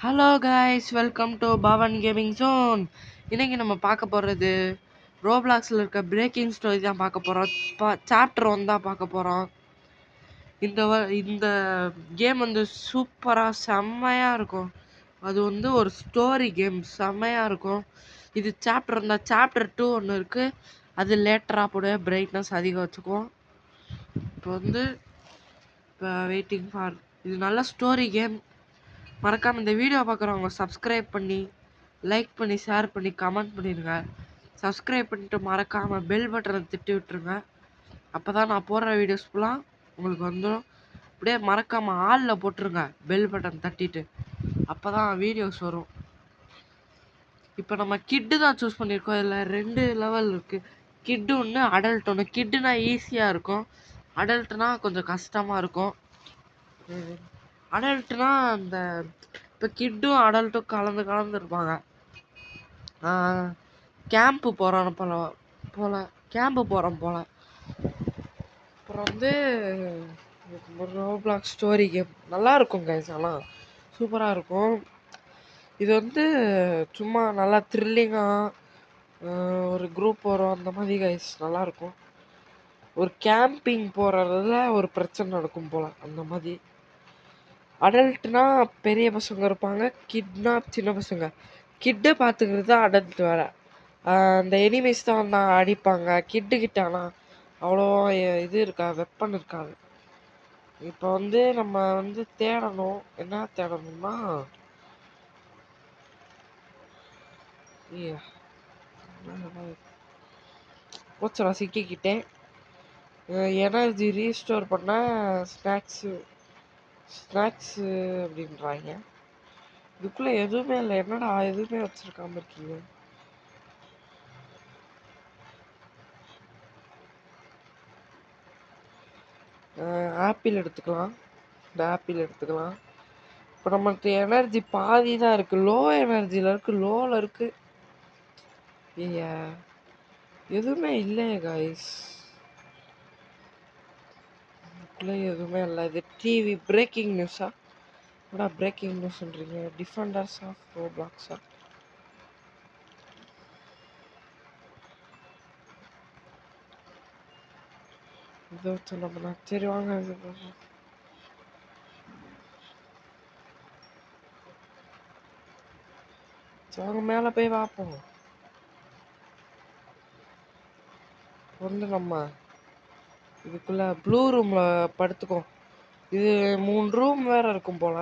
Hello guys, welcome to Pavan gaming zone. இன்னைக்கு நம்ம பார்க்க போகிறது ரோப்ளாக்ஸில் இருக்க பிரேக்கிங் ஸ்டோரி தான் பார்க்க போகிறோம். சாப்டர் 1 தான் பார்க்க போகிறோம். இந்த கேம் வந்து சூப்பராக செம்மையாக இருக்கும். அது வந்து ஒரு ஸ்டோரி கேம், செம்மையாக இருக்கும். இது சாப்டர் இருந்தால் சாப்டர் 2 ஒன்று இருக்குது. அது லேட்டராக போட பிரைட்னஸ் அதிகம் வச்சுக்குவோம். இப்போ வந்து வெயிட்டிங் ஃபார் இது நல்ல ஸ்டோரி கேம். மறக்காமல் இந்த வீடியோ பார்க்குறவங்க சப்ஸ்கிரைப் பண்ணி லைக் பண்ணி ஷேர் பண்ணி கமெண்ட் பண்ணிடுங்க. சப்ஸ்கிரைப் பண்ணிட்டு மறக்காமல் பெல் பட்டனை திட்டி விட்டுருங்க. அப்போ தான் நான் போடுற வீடியோஸ் ஃபுல்லாக உங்களுக்கு வந்துடும். அப்படியே மறக்காமல் ஆளில் போட்டுருங்க பெல் பட்டன் தட்டிட்டு. அப்போ தான் வீடியோஸ் வரும். இப்போ நம்ம கிட்டு தான் சூஸ் பண்ணியிருக்கோம். இதில் 2 லெவல் இருக்குது. கிட்டு ஒன்று, அடல்ட் ஒன்று. கிட்டுனா ஈஸியாக இருக்கும், அடல்ட்னா கொஞ்சம் கஷ்டமாக இருக்கும். அடல்ட்னா அந்த இப்போ கிட்டும் அடல்ட்டும் கலந்து இருப்பாங்க. கேம்ப்பு போகிறோம் போல் கேம்ப்பு போகிறோம் போல். அப்புறம் வந்து ரோப்ளாக்ஸ் ஸ்டோரி கேம் நல்லா இருக்கும் கைஸ். ஆனால் சூப்பராக இருக்கும். இது வந்து சும்மா நல்லா த்ரில்லிங்காக ஒரு குரூப் வரும் அந்த மாதிரி கைஸ். நல்லாயிருக்கும். ஒரு கேம்பிங் போகிறதுல ஒரு பிரச்சனை நடக்கும் போல் அந்த மாதிரி. அடல்ட்னா பெரிய பசங்க இருப்பாங்க, கிட்னா சின்ன பசங்க. கிட்டை பார்த்துக்கிறது தான் அடல்ட் வேறு. அந்த எனிமீஸ் தான் நான் அடிப்பாங்க. கிட்ட ஆனால் அவ்வளோ இது இருக்காது, வெப்பன் இருக்காது. இப்போ வந்து நம்ம வந்து தேடணும். என்ன தேடணும்னா போச்சரா சிக்கிக்கிட்டேன். எனர்ஜி ரீஸ்டோர் பண்ண ஸ்நாக்ஸு அப்படின்றாங்க. இதுக்குள்ளே எதுவுமே இல்லை. என்னடா எதுவுமே வச்சுருக்காம இருக்கீங்க? ஆப்பிள் எடுத்துக்கலாம். இந்த ஆப்பிள் எடுத்துக்கலாம். இப்போ நம்மளுக்கு எனர்ஜி பாதி தான் இருக்குது. லோ எனர்ஜியில் இருக்குது, லோவில் இருக்குது. ஐயா எதுவுமே இல்லையே காய்ஸ். இதுக்குள்ளே எதுவுமே இல்லை. இது டிவி பிரேக்கிங் நியூஸா? என்னடா பிரேக்கிங் நியூஸ்ன்றீங்க? டிஃபெண்டர்ஸ் ஆஃப் ரோப்ளாக்ஸா? இதை வச்சு நம்ம சரி வாங்க இது வாங்க மேலே போய் பார்ப்போம். வந்து நம்ம இதுக்குள்ளே ப்ளூ ரூமில் படுத்துக்கோம். இது 3 ரூம் வேறு இருக்கும் போல்.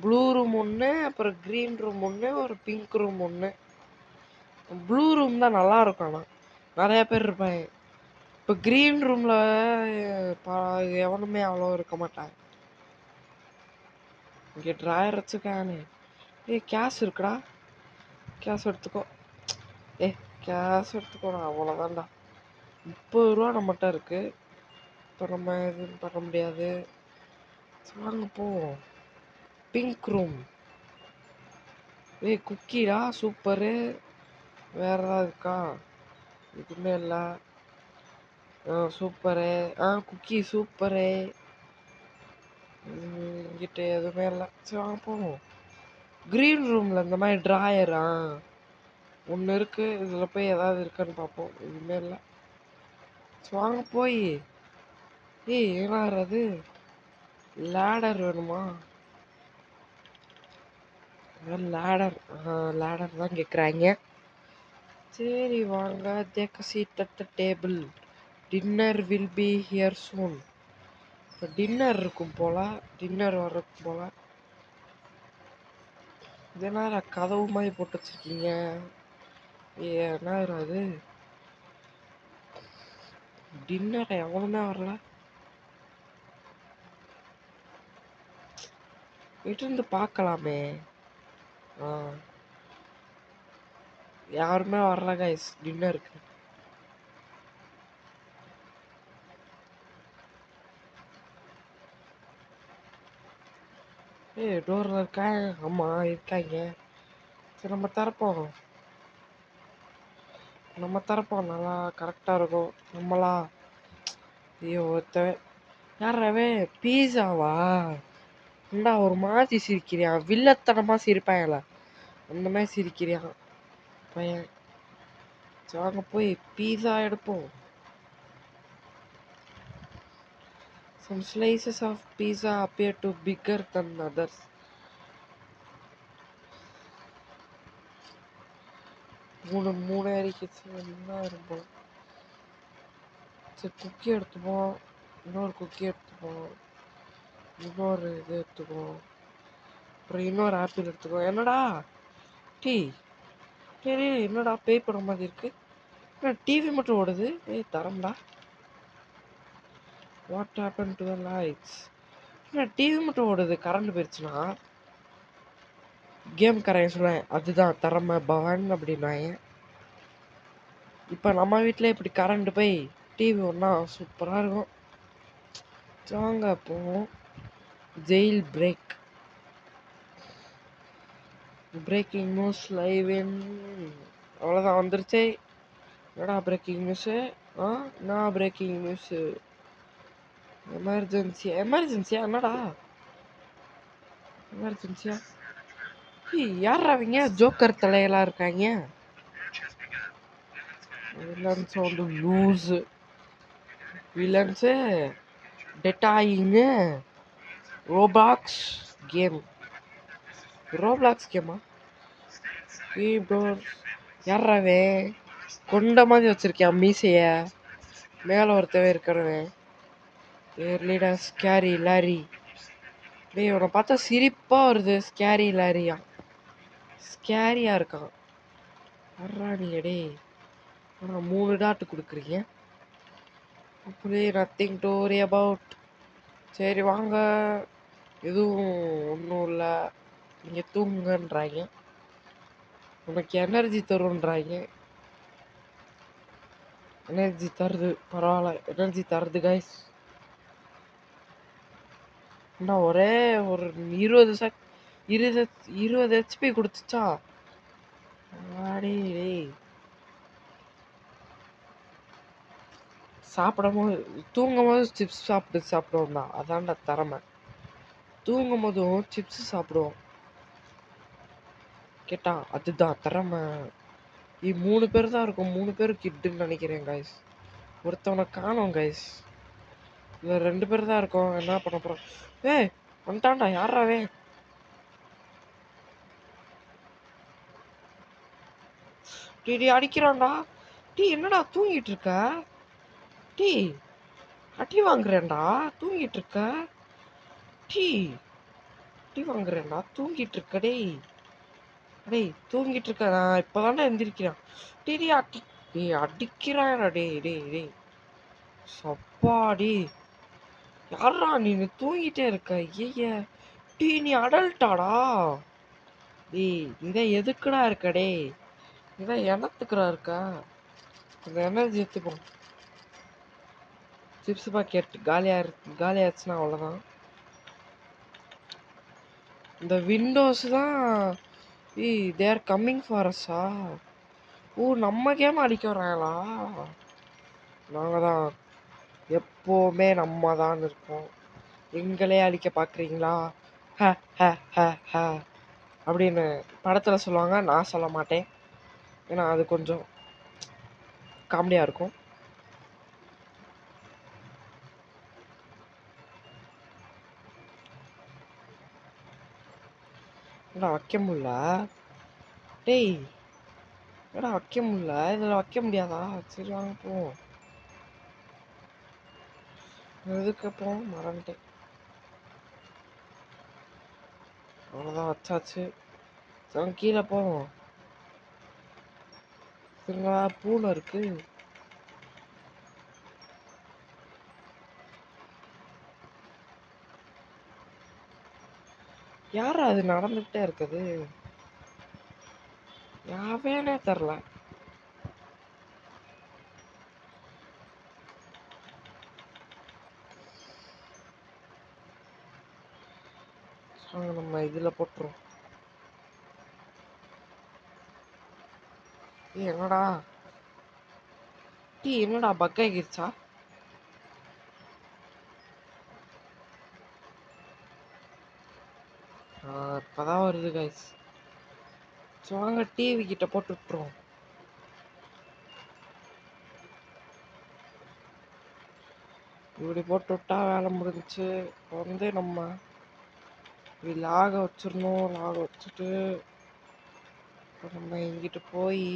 ப்ளூ ரூம் ஒன்று, அப்புறம் க்ரீன் ரூம் ஒன்று, ஒரு பிங்க் ரூம் ஒன்று. ப்ளூ ரூம் தான் நல்லா இருக்கும். ஆனால் நிறையா பேர் இருப்பாங்க. இப்போ க்ரீன் ரூமில் எவனுமே அவ்வளோ இருக்க மாட்டாங்க. இங்கே ட்ராயர் வச்சுக்கானே. கேஷ் இருக்குடா, கேஷ் எடுத்துக்கோ. கேஷ் எடுத்துக்கோடா, அவ்வளோதான்டா. 30 ரூபா நம்மகிட்ட இருக்குது. இப்போ நம்ம எதுவும் பண்ண முடியாது. வாங்க போவோம். Pink room. குக்கிடா, சூப்பரு. வேறு ஏதாவது இருக்கா? எதுவுமே இல்லை. சூப்பரு. Cookie super. இங்கிட்ட எதுவுமே இல்லை. சரி வாங்க போவோம். க்ரீன் ரூமில் இந்த மாதிரி ட்ராயரா ஒன்று இருக்குது. இதில் போய் ஏதாவது இருக்கான்னு பார்ப்போம். எதுவுமே இல்லை. சரி வாங்க போய். ஏனாகிறது லேடர் வேணுமா? லேடர் தான் கேட்குறாங்க. சரி வாங்க. Take a seat at the table. Dinner will be here soon. இப்போ டின்னர் இருக்கும் போல், டின்னர் வர்றதுக்கு போல். இதனால கதவு மாதிரி போட்டு வச்சுருக்கீங்க. என்ன அது? டின்னர் எவனுமே வரல. இருந்து பார்க்கலாமே. யாருமே வரல கைஸ் டின்னருக்கு. டோரில் இருக்காங்க. ஆமாம் இருக்காங்க. சரி நம்ம தரப்போம் நல்லா கரெக்டாக இருக்கும். நம்மளா ஐயோ ஒருத்தவன் யாரவே பீஸாவா? ஏன்டா ஒரு மாதிரி சிரிக்கிறியான், வில்லத்தனமா சிரிப்பாங்களா அந்த மாதிரி சிரிக்கிறியான் பையன். வாங்க போய் பீஸா எடுப்போம். Some slices of pizza appear to be bigger than others. மூணு அரிக்கிச்சு என்ன இருக்கும். சரி குக்கி எடுத்துப்போம், இன்னொரு குக்கி எடுத்துப்போம், இன்னொரு இது எடுத்துப்போம், அப்புறம் இன்னொரு ஆப்பிள் எடுத்துக்கோ. என்னடா டீ சரி என்னடா பேய் படம் மாதிரி இருக்கு. டிவி மட்டும் ஓடுது. தரம்டா. What happen to the lights? TV மட்டும் ஓடுது கரண்ட் போயிடுச்சுன்னா. கேம் கரைய சொன்னேன் அதுதான் திறமை பவன் அப்படின்னாங்க. இப்போ நம்ம வீட்டில் இப்படி கரண்ட் போய் டிவி ஒன்றா சூப்பராக இருக்கும். வாங்க போவோம். Jail break. Breaking news live in. அவ்வளோதான் வந்துருச்சு. என்னடா பிரேக்கிங் நியூஸு? என்ன பிரேக்கிங் நியூஸு? எமர்ஜென்சியா என்னடா எமர்ஜென்சியா? யாரா அவங்க ஜோக்கர் தலையெல்லாம் இருக்காங்க? வில்லன்ஸ் வந்து லூஸு. வில்லன்ஸு டெட்டாயிங்கு. Roblox game. ரோப்ளாக்ஸ் கேமா? யாராவே கொண்ட மாதிரி வச்சிருக்கியான் மீசைய. மேலே ஒருத்தவே இருக்கிறவன் லீடர் ஸ்கேரி லாரி. டேய் உன்னை பார்த்தா சிரிப்பா வருது. ஸ்கேரி லாரியா ஸ்கேரியா இருக்கான். வர்றா நீங்க டே. ஆனால் 3 டாட்டு கொடுக்குறீங்க. அப்படி நத்திங் டு வரி அபவுட். சரி வாங்க, எதுவும் ஒன்றும் இல்லை, நீங்கள் தூங்குங்கன்றாங்க. உனக்கு எனர்ஜி தருன்றாங்க. எனர்ஜி தருது பரவாயில்ல, எனர்ஜி தருது கைஸ். என்ன ஒரே ஒரு 20 ஹெச்பி கொடுத்துச்சா? சாப்பிடும் போது தூங்கும் போது சிப்ஸ் சாப்பிடுவோம் தான். அதான்டா திறமை. தூங்கும் போதும் சிப்ஸ் சாப்பிடுவோம் கேட்டா அதுதான் திறமை. 3 பேர் தான் இருக்கும். 3 பேர் கிட்டுன்னு நினைக்கிறேன் கைஸ். ஒருத்தவனை காணோம் கைஸ். இதில் 2 பேர் தான் இருக்கோம். என்ன பண்ண போகிறோம்? வந்துட்டான்டா. யாராவே டீ அடிக்கிறான்டா. டீ என்னடா தூங்கிட்டு இருக்க? டீ அடி வாங்குறேன்டா தூங்கிட்டு இருக்க. டீ அடி வாங்குறேன்டா தூங்கிட்டு இருக்க. டேய் தூங்கிட்டு இருக்க. நான் இப்போதான்டா எந்திரிக்கிறான். டீ அடிக்கிறான்டா. டேய் சப்பாடி யாரா நீ தூங்கிட்டே இருக்க? ஐய டீ நீ அடல்ட்டாடா. டேய் இதை எதுக்குடா இருக்க? டேய் இதை எனத்துக்குடா இருக்க? இந்த எனர்ஜி எடுத்துப்போம். சிப்ஸ் பாக்கெட் காலியாச்சுன்னா அவ்வளோதான். இந்த விண்டோஸ் தான் தேர் கம்மிங் ஃபார் அஸ்ஸா. நம்ம கேம் அடிக்க வராங்களா? நாங்கள் தான் எப்போவுமே நம்ம தான் இருக்கோம். எங்களே அடிக்க பார்க்குறீங்களா? ஹ ஹ ஹ ஹ அப்படின்னு படத்தில் சொல்லுவாங்க. நான் சொல்ல மாட்டேன், ஏன்னா அது கொஞ்சம் காமெடியாக இருக்கும். ஏன்னா வைக்க முடியல. டேய் ஏன்னா வைக்க முடியல. இதில் வைக்க முடியாதா? சரி வாங்க போவோம். எதுக்கு போவோம் மறந்துட்டேன். அவ்வளோதான் வச்சாச்சு. சரி கீழே போவோம். சரிங்களா? பூனை இருக்கு. யார் அது நடந்துகிட்டே இருக்குது? யாவேனே தெரில. நம்ம இதில் போட்டுரும். என்னடா என்னடா பக் ஆகிருச்சா? இப்பதான் வருது கைஸ். வாங்க டிவி கிட்ட போட்டு விட்டுருவோம். இப்படி போட்டு விட்டா வேலை முடிஞ்சுச்சு. இப்போ நம்ம லாக வச்சிடணும். லாக வச்சுட்டு நம்ம இங்கிட்டு போய்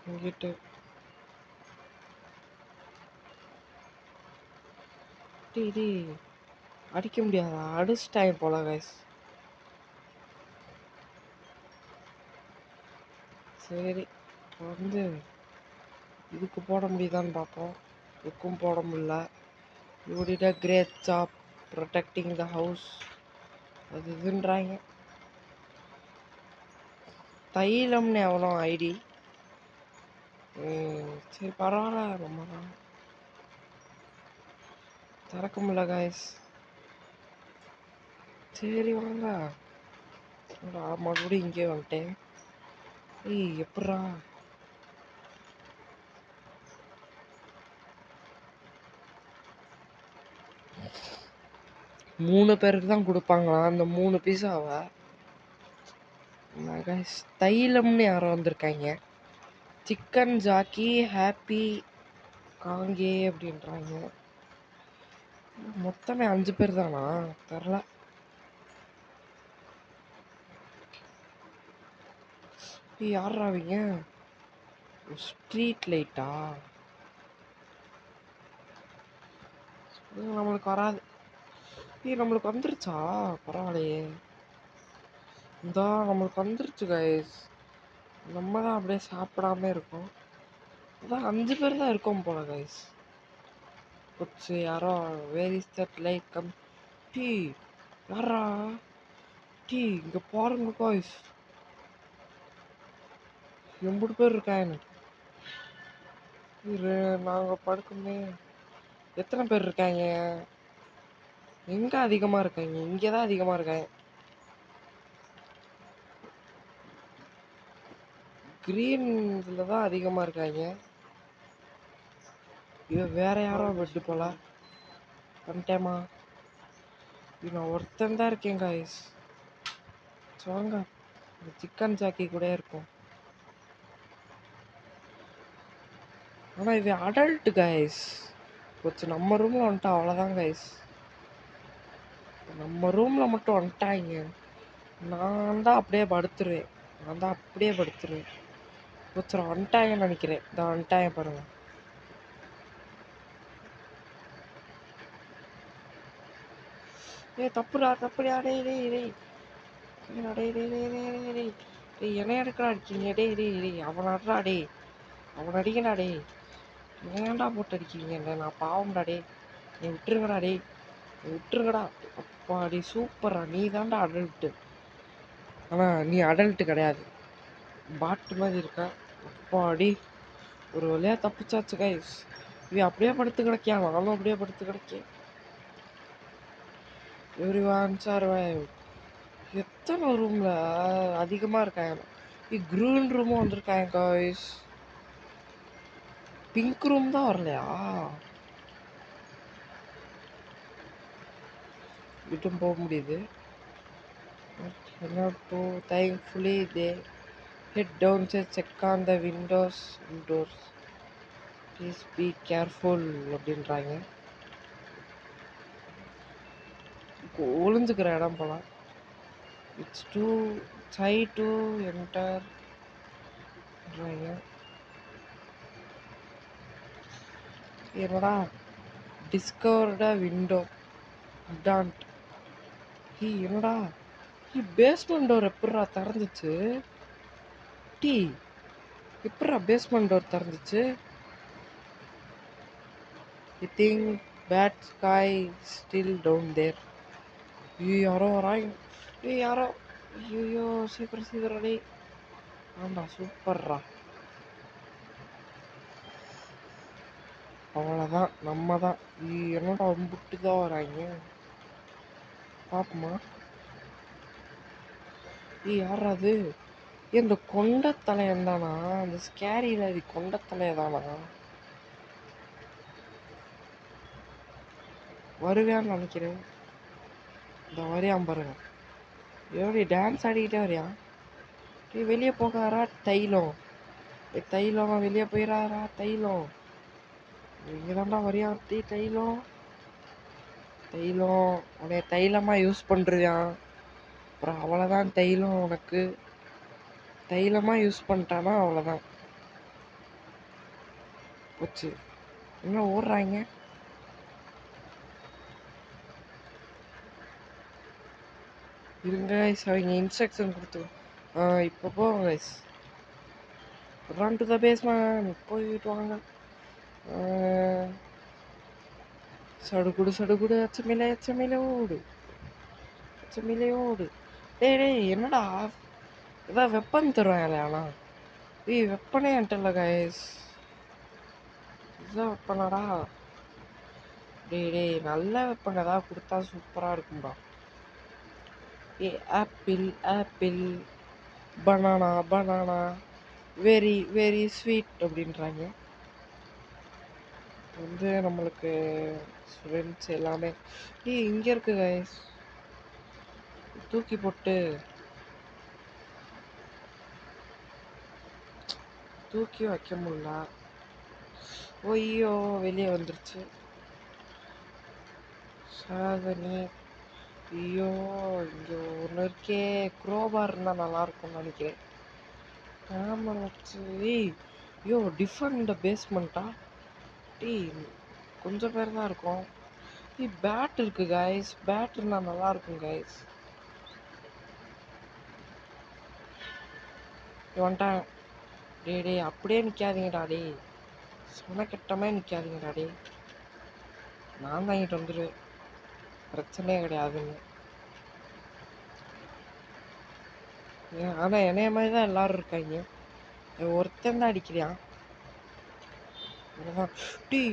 இங்கிட்டு டிடி அடிக்க முடியாதா? அடிச்சிட்டாங்க போல கைஸ். சரி இதுக்கு போட முடியுதான்னு பார்ப்போம். இதுக்கும் போட முடியல. You did a great job protecting the house அது இதுன்றாங்க. தைலம்னு எவ்வளோ ஐடி. சரி பரவாயில்ல. நம்ம தான் திறக்க முடியல கைஸ். சரி வாங்க. மறுபடியும் இங்கே வந்துட்டேன். எப்படா 3 பேருக்கு தான் கொடுப்பாங்களா அந்த 3 பீஸாவை? தைலம்னு யாரோ வந்திருக்காங்க. சிக்கன் ஜாக்கி ஹாப்பி காங்கே அப்படின்றாங்க. மொத்தமே 5 பேர் தானா? தெரில. யாரா அவங்க? ஸ்ட்ரீட் லைட்டா? நம்மளுக்கு வராது. நம்மளுக்கு வந்துருச்சா? பரவாயில்லையே. இந்தா நம்மளுக்கு வந்துருச்சு கைஸ். நம்ம தான் அப்படியே சாப்பிடாம இருக்கோம். அதான் 5 பேர் தான் இருக்கோம் போல கைஸ். கொச்சு யாரோ where is that light come டீ யாரா டீ இங்க பாருங்க கைஸ். எம்பது பேர் இருக்காங்க. நாங்க படுக்குமே. எத்தனை பேர் இருக்காங்க? எங்க அதிகமா இருக்காங்க? இங்கதான் அதிகமா இருக்காங்க. கிரீன் இதுல தான் அதிகமா இருக்காங்க. இது வேற யாரோ பெட்டு போல. வந்துட்டேமா. நான் ஒருத்தன் தான் இருக்கேன் கைஸ். வாங்க சிக்கன் ஜாக்கி கூட இருக்கும். ஆனா இது அடல்ட் கைஸ். கொஞ்சம் நம்ம ரூம்ல வந்துட்டா அவ்வளோதான் கைஸ். நம்ம ரூம்ல மட்டும் வந்துட்டாங்க. நான் தான் அப்படியே படுத்துருவேன். கொஞ்சம் வந்துட்டாங்கன்னு நினைக்கிறேன். இந்த வந்துட்டாங்க பாருங்க. தப்புடா டேய் டேய் டேய் என்ன எடுக்கடா அடிக்கீங்க? டேய் அவன் அட்றா டேய். அவன் அடிக்கடா டேய். ஏன்டா போட்டு அடிக்கிறீங்க என்ன? நான் பாவம்டா டேய். நீ விட்டுருங்கடா. அப்பாடி சூப்பரா. நீ தான்டா அடல்ட்டு. ஆனா நீ அடல்ட்டு கிடையாது. பாட்டு மாதிரி இருக்கா. அப்பாடி ஒரு வழியா தப்பிச்சாச்சு கைஸ். இவன் அப்படியே படுத்து கிடக்கியா? நானும் அப்படியே படுத்து கிடக்கேன். Everyone survive. எத்தனை ரூம்ல அதிகமா இருக்காங்க. க்ரீன் ரூமும் வந்திருக்காங்க கைஸ். பிங்க் ரூம் தான் வரலையா? விட்டும் போக முடியுது. Thankfully they head down to check on the windows. Please be careful அப்படின்றாங்க. ஒளிஞ்சுக்கிற இடம் போல. It's too high to enter. என்னடா டிஸ்கவர்ட விண்டோ டான்ட். என்னடா பேஸ்மெண்ட் டோர் எப்படா திறந்துச்சு? எப்படா பேஸ்மெண்ட் டோர் திறந்துச்சு? I think bad sky still down there. யாரோ வராங்க. யாரோ. ஐயோ சீக்கிரம் டேய். ஆண்டா சூப்பர்ரா. அவ்வளோதான். நம்ம தான். என்னடா அம்புட்டு தான் வராங்க. பாப்போமா? யாரா அது? இந்த கொண்ட தலையன் தானா? அந்த ஸ்கேரியில் அது கொண்ட தலைய தானா? வருவேன்னு நினைக்கிறேன். இந்த வரையான் பாருங்க, எப்படி டான்ஸ் ஆடிக்கிட்டே வரையா. வெளியே போகாரா தைலம், தைலம் வெளியே போயிடாரா தைலம். இங்கே தான்டா வரையா தைலம். தைலம் உன்னைய தைலமாக யூஸ் பண்ணுறியான். அப்புறம் அவ்வளோதான் தைலம் உனக்கு. தைலமாக யூஸ் பண்ணிட்டானா அவ்வளோதான் போச்சு. இன்னும் ஓடுறாங்க. இருங்க கைஸ், அவங்க இன்ஸ்ட்ரக்ஷன் கொடுத்து இப்போ போங்க guys. Run to the basement, போயிட்டு வாங்க. சடுகுடு அச்சமில்லை ஓடு, அச்சமில்லை ஓடு. டேய் என்னடா ஏதாவது வெப்பன் தருவாங்களே. ஆனால் வெப்பனே என்கிட்ட கைஸ். இதுதான் வெப்பனாடா. டேய் நல்ல வெப்பன் ஏதாவது கொடுத்தா சூப்பராக இருக்கும்டா. Apple banana very very sweet அப்படின்றாங்க. நம்மளுக்கு ஸ்டூடெண்ட்ஸ் எல்லாமே இங்கே இருக்கு கைஸ். தூக்கி போட்டு தூக்கி வைக்க முடியல. ஐயோ வெளியே வந்துருச்சு சாதனி. ஐயோ இங்கே ஒன்று இருக்கே, குரோபார் இருந்தால் நல்லாயிருக்கும்னு நினைக்கிறேன். ஆமாம் வச்சு. ஐயோ டிஃபன் இந்த பேஸ்மெண்ட்டா. கொஞ்சம் பேர் தான் இருக்கும். பேட் இருக்கு கைஸ், பேட் இருந்தால் நல்லாயிருக்கும் கைஸ். வந்துட்டேன். டே அப்படியே நிற்காதீங்கடா. சொன்ன கெட்டமே நிற்காதீங்கடா. நான் தான் இங்கிட்டு வந்துடுவேன், பிரச்சனையே கிடையாதுங்க. ஆனால் என்னைய மாதிரி தான் எல்லோரும் இருக்காங்க. ஒருத்தன் தான் அடிக்கிறியான்.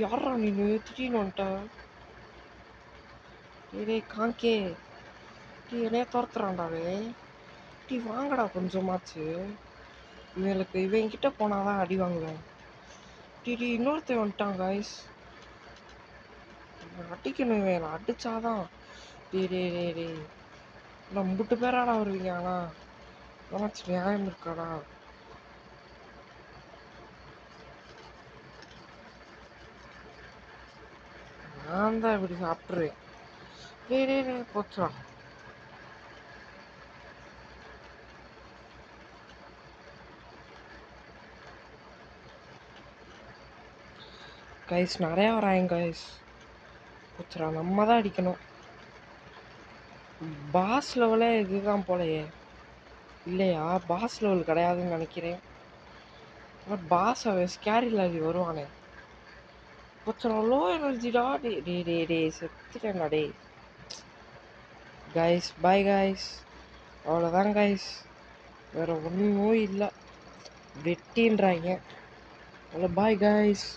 யாரா நீனு திடீர்னு வந்துட்ட. காங்கே என்னைய துரத்துறான்டாவே. வாங்கடா கொஞ்சமாச்சு. இவங்கிட்ட போனாதான் அடி வாங்குவேன். இன்னொருத்தன் வந்துட்டான் கைஸ். அடிக்கணும், இவன் அடிச்சாதான். டே நம்மட்டு பேராடா வருவீங்க. ஆனால் நியாயம் இருக்காடா. நான் தான் இப்படி சாப்பிட்றேன். டே போச்சா. கைஸ் நிறையா வராங்க கைஸ். போச்சுரா, நம்ம தான் அடிக்கணும். பாஸ் லெவலே இதுதான் போலையே. இல்லையா, பாஸ் லெவல் கிடையாதுன்னு நினைக்கிறேன். பாஸ் அவன் ஸ்கேரில் வருவானே. போச்சுரா, லோ எனர்ஜிடா. டே செத்துட்டேன்டா. கைஸ் பாய் கைஸ், அவ்வளோதான் கைஸ், வேறு ஒன்றும் இல்லை. வெட்டின்றாங்க. Bye guys.